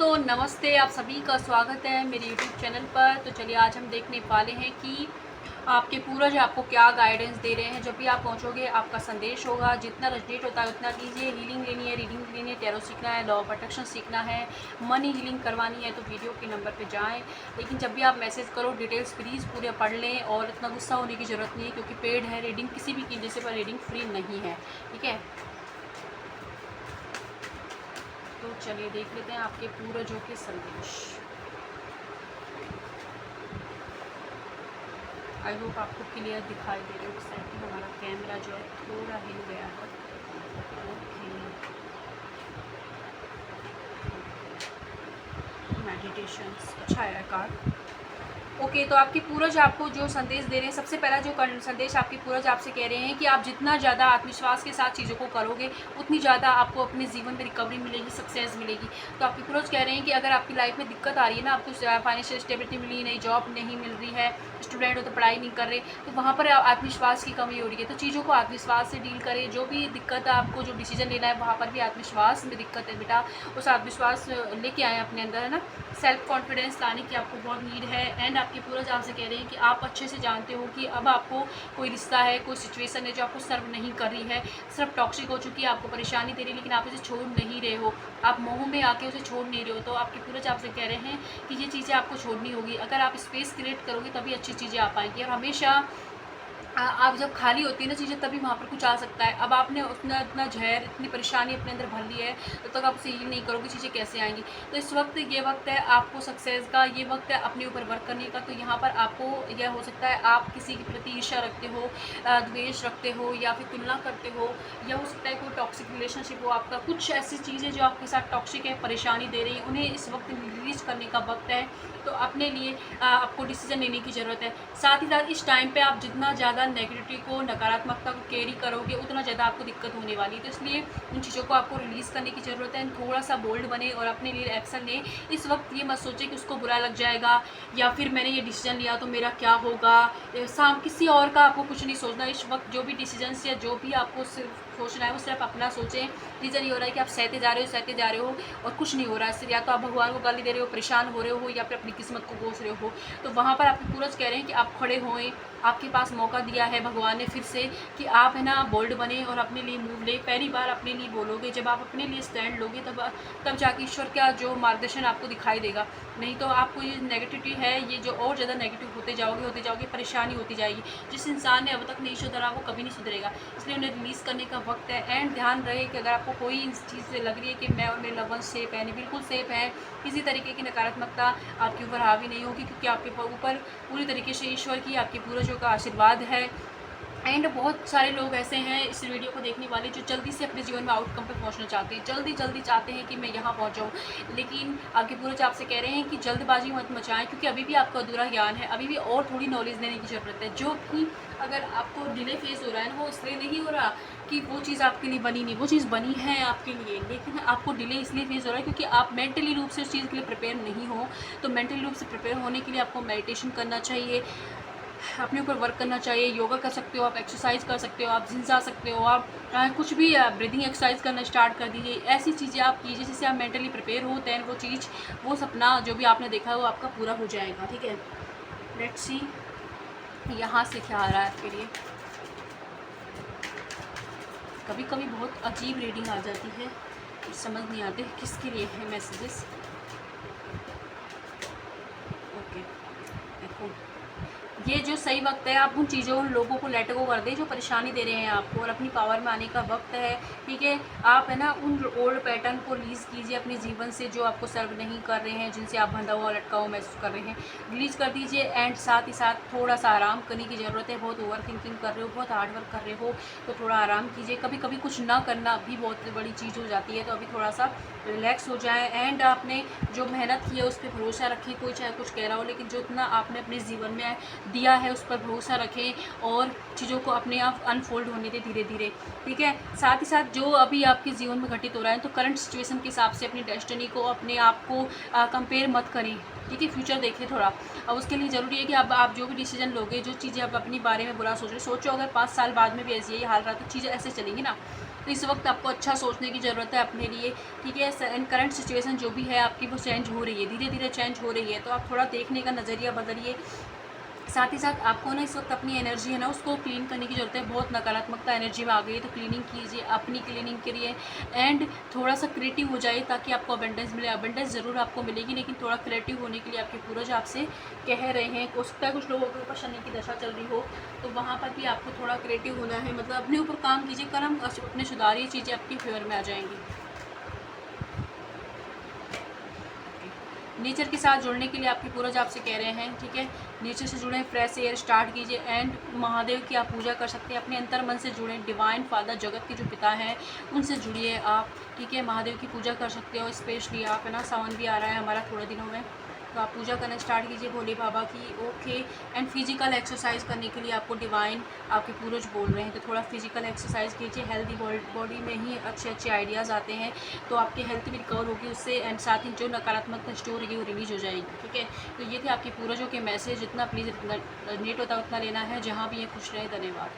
दोस्तों नमस्ते, आप सभी का स्वागत है मेरे YouTube चैनल पर। तो चलिए आज हम देखने वाले हैं कि आपके पूर्वज आपको क्या गाइडेंस दे रहे हैं। जब भी आप पहुंचोगे आपका संदेश होगा, जितना रेजोनेट होता है उतना कीजिए। हीलिंग लेनी है, रीडिंग लेनी है, टैरो सीखना है, लॉ ऑफ अट्रैक्शन सीखना है, मनी हीलिंग करवानी है तो वीडियो के नंबर पे जाएं। लेकिन जब भी आप मैसेज करो डिटेल्स प्लीज़ पूरे पढ़ लें और इतना गुस्सा होने की ज़रूरत नहीं है, क्योंकि पेड है रीडिंग, किसी भी कीजिए पर रीडिंग फ्री नहीं है, ठीक है। तो चलिए देख लेते हैं आपके पूर्वजों के संदेश। आई होप आपको क्लियर दिखाई दे रहे हो। सेटिंग हमारा कैमरा जो है थोड़ा हिल गया है। ओके, मेडिटेशंस अच्छा है कार्ड। ओके, तो आपके पूर्वज आपको जो संदेश दे रहे हैं, सबसे पहला जो संदेश आपके पूर्वज आपसे कह रहे हैं कि आप जितना ज़्यादा आत्मविश्वास के साथ चीज़ों को करोगे उतनी ज़्यादा आपको अपने जीवन में रिकवरी मिलेगी, सक्सेस मिलेगी। तो आपके पूर्वज कह रहे हैं कि अगर आपकी लाइफ में दिक्कत आ रही है ना, आपको फाइनेंशियल स्टेबिलिटी मिली नहीं, जॉब नहीं मिल रही है, स्टूडेंट हो तो पढ़ाई नहीं कर रहे, तो वहाँ पर आत्मविश्वास की कमी हो रही है। तो चीज़ों को आत्मविश्वास से डील करें। जो भी दिक्कत है, आपको जो डिसीजन लेना है वहाँ पर भी आत्मविश्वास में दिक्कत है बेटा, उस आत्मविश्वास लेके आए अपने अंदर, है ना। सेल्फ कॉन्फिडेंस लाने की आपको बहुत नीड है। एंड आपके पूर्वज आपसे कह रहे हैं कि आप अच्छे से जानते हो कि अब आपको कोई रिश्ता है, कोई सिचुएशन है जो आपको सर्व नहीं कर रही है, सिर्फ टॉक्सिक हो चुकी है, आपको परेशानी दे रही है, लेकिन आप इसे छोड़ नहीं रहे हो, आप मोह में आके उसे छोड़ नहीं रहे हो। तो आपके पूर्वज आपसे कह रहे हैं कि ये चीज़ें आपको छोड़नी होगी। अगर आप स्पेस क्रिएट करोगे तभी अच्छी चीज़ें आ पाएंगी। और हमेशा आप जब खाली होती है ना चीज़ें, तभी वहाँ पर कुछ आ सकता है। अब आपने उतना इतना जहर, इतनी परेशानी अपने अंदर भर ली है, तब तक आप उसे हील नहीं करोगे, चीज़ें कैसे आएंगी। तो इस वक्त ये वक्त है आपको सक्सेस का, ये वक्त है अपने ऊपर वर्क करने का। तो यहाँ पर आपको यह हो सकता है आप किसी के प्रति ईर्ष्या रखते हो, द्वेष रखते हो, या फिर तुलना करते हो, या हो सकता है कोई टॉक्सिक रिलेशनशिप हो आपका। कुछ ऐसी चीज़ें जो आपके साथ टॉक्सिक है, परेशानी दे रही है, उन्हें इस वक्त रिलीज करने का वक्त है। तो अपने लिए आपको डिसीजन लेने की ज़रूरत है। साथ ही साथ इस टाइम पे आप जितना ज़्यादा नेगेटिविटी को, नकारात्मकता को कैरी करोगे उतना ज़्यादा आपको दिक्कत होने वाली है। तो इसलिए उन चीज़ों को आपको रिलीज़ करने की ज़रूरत है। थोड़ा सा बोल्ड बने और अपने लिए एक्शन लें। इस वक्त ये मत सोचें कि उसको बुरा लग जाएगा, या फिर मैंने ये डिसीजन लिया तो मेरा क्या होगा। किसी और का आपको कुछ नहीं सोचना। इस वक्त जो भी डिसीजंस या जो भी आपको सिर्फ सोचना है वो सिर्फ अपना सोचें। रीज़न ये हो रहा है कि आप सहते जा रहे हो और कुछ नहीं हो रहा है। इससे या तो आप भगवान को गाली दे रहे हो, परेशान हो रहे हो, या फिर अपनी किस्मत को कोस रहे हो। तो वहाँ पर आपके पूर्वज कह रहे हैं कि आप खड़े होएं। आपके पास मौका दिया है भगवान ने फिर से कि आप, है ना, बोल्ड बने और अपने लिए मूव ले। पहली बार अपने लिए बोलोगे, जब आप अपने लिए स्टैंड लोगे तब जाके ईश्वर का जो मार्गदर्शन आपको दिखाई देगा। नहीं तो आपको ये नेगेटिविटी है, ये जो और ज़्यादा नेगेटिव होते जाओगे, परेशानी होती जाएगी। जिस इंसान ने अब तक नहीं सुधरा वो कभी नहीं सुधरेगा। इसलिए उन्हें रिलीज़ करने का वक्त है। एंड ध्यान रहे कि अगर आपको कोई इस चीज़ से लग रही है कि मैं और मेरे लव वंस सेफ है, नहीं, बिल्कुल सेफ है। किसी तरीके की नकारात्मकता आपके ऊपर हावी नहीं होगी, क्योंकि आपके ऊपर पूरी तरीके से ईश्वर की, आपके पूर्वजों का आशीर्वाद है। एंड बहुत सारे लोग ऐसे हैं इस वीडियो को देखने वाले जो जल्दी से अपने जीवन में आउटकम पे पहुंचना चाहते हैं, जल्दी चाहते हैं कि मैं यहाँ पहुँच जाऊँ। लेकिन आपके पूर्वज आपसे कह रहे हैं कि जल्दबाजी मत मचाएं, क्योंकि अभी भी आपका अधूरा ज्ञान है, अभी भी और थोड़ी नॉलेज लेने की ज़रूरत है। जो कि अगर आपको डिले फेस हो रहा है ना, वो इसलिए नहीं हो रहा कि वो चीज़ आपके लिए बनी नहीं, वो चीज़ बनी है आपके लिए, लेकिन आपको डिले इसलिए फेस हो रहा है क्योंकि आप मेंटली रूप से उस चीज़ के लिए प्रिपेयर नहीं हो। तो मेंटली रूप से प्रिपेयर होने के लिए आपको मेडिटेशन करना चाहिए, अपने ऊपर वर्क करना चाहिए। योगा कर सकते हो आप, एक्सरसाइज कर सकते हो आप, जिम जा सकते हो आप, कुछ भी ब्रीदिंग एक्सरसाइज करना स्टार्ट कर दीजिए। ऐसी चीज़ें आप कीजिए जिससे आप मेंटली प्रिपेयर हो। दैन वो चीज़, वो सपना जो भी आपने देखा है वो आपका पूरा हो जाएगा, ठीक है। लेट्स सी यहाँ से क्या आ रहा है आपके लिए। कभी कभी बहुत अजीब रीडिंग आ जाती है, कुछ समझ नहीं आते किसके लिए है मैसेजेस। ओके, देखो ये जो सही वक्त है, आप उन चीज़ों, उन लोगों को लेट गो कर दें जो परेशानी दे रहे हैं आपको, और अपनी पावर में आने का वक्त है, ठीक है। आप, है ना, उन ओल्ड पैटर्न को रिलीज़ कीजिए अपने जीवन से जो आपको सर्व नहीं कर रहे हैं, जिनसे आप बंधा हुआ लटका हुआ महसूस कर रहे हैं, रिलीज़ कर दीजिए। एंड साथ ही साथ थोड़ा सा आराम करने की ज़रूरत है। बहुत ओवर थिंकिंग कर रहे हो, बहुत हार्ड वर्क कर रहे हो, तो थोड़ा आराम कीजिए। कभी कभी कुछ ना करना भी बहुत बड़ी चीज़ हो जाती है, तो अभी थोड़ा सा रिलैक्स हो जाए। एंड आपने जो मेहनत की है उस पर भरोसा रखें। कोई चाहे कुछ कह रहा हो, लेकिन जो इतना आपने अपने जीवन में दिया है उस पर भरोसा रखें और चीज़ों को अपने आप अनफोल्ड होने दें धीरे धीरे, ठीक है। साथ ही साथ जो अभी आपके जीवन में घटित हो रहा है, तो करंट सिचुएशन के हिसाब से अपनी डेस्टिनी को, अपने आप को कंपेयर मत करें, ठीक है। फ्यूचर देखिए थोड़ा। अब उसके लिए ज़रूरी है कि अब आप जो भी डिसीजन लोगे, जो चीज़ें आप अपनी बारे में बुरा सोच रहे, सोचो अगर 5 साल बाद में भी ऐसी यही हाल रहा तो चीज़ें ऐसे चलेंगी ना। तो इस वक्त आपको अच्छा सोचने की ज़रूरत है अपने लिए, ठीक है। एंड करंट सिचुएशन जो भी है आपकी वो चेंज हो रही है, धीरे धीरे चेंज हो रही है, तो आप थोड़ा देखने का नज़रिया बदलिए। साथ ही साथ आपको ना इस वक्त अपनी एनर्जी है ना उसको क्लीन करने की ज़रूरत है। बहुत नकारात्मकता एनर्जी में आ गई है, तो क्लीनिंग कीजिए, अपनी क्लीनिंग करिए एंड थोड़ा सा क्रिएटिव हो जाए ताकि आपको अबंडेंस मिले। अबंडेंस ज़रूर आपको मिलेगी, लेकिन थोड़ा क्रिएटिव होने के लिए आपके पूर्वज आपसे कह रहे हैं। हो सकता है कुछ लोगों के ऊपर शनि की दशा चल रही हो, तो वहाँ पर भी आपको थोड़ा क्रिएटिव होना है, मतलब अपने ऊपर काम कीजिए, कर्म अपने सुधारिए, चीज़ें आपकी फेवर में आ जाएंगी। नेचर के साथ जुड़ने के लिए आपके पूर्वज आपसे कह रहे हैं, ठीक है। नेचर से जुड़ें, फ्रेश एयर स्टार्ट कीजिए एंड महादेव की आप पूजा कर सकते हैं। अपने अंतर मन से जुड़ें, डिवाइन फादर जगत के जो पिता हैं उनसे जुड़िए आप, ठीक है। महादेव की पूजा कर सकते हो, स्पेशली आप, है ना। सावन भी आ रहा है हमारा थोड़े दिनों में, तो आप पूजा करना स्टार्ट कीजिए भोले बाबा की, ओके। एंड फिजिकल एक्सरसाइज करने के लिए आपको डिवाइन आपके पूर्वज बोल रहे हैं, तो थोड़ा फिजिकल एक्सरसाइज कीजिए। हेल्दी बॉडी में ही अच्छे अच्छे आइडियाज़ आते हैं, तो आपकी हेल्थ भी रिकवर होगी उससे एंड साथ ही जो नकारात्मक स्टोर होगी वो रिलीज हो जाएगी, ठीक है। तो ये थे आपके पूर्वजों के मैसेज। जितना प्लीज़ नेट होता है उतना लेना है, जहाँ भी ये खुश रहे। धन्यवाद।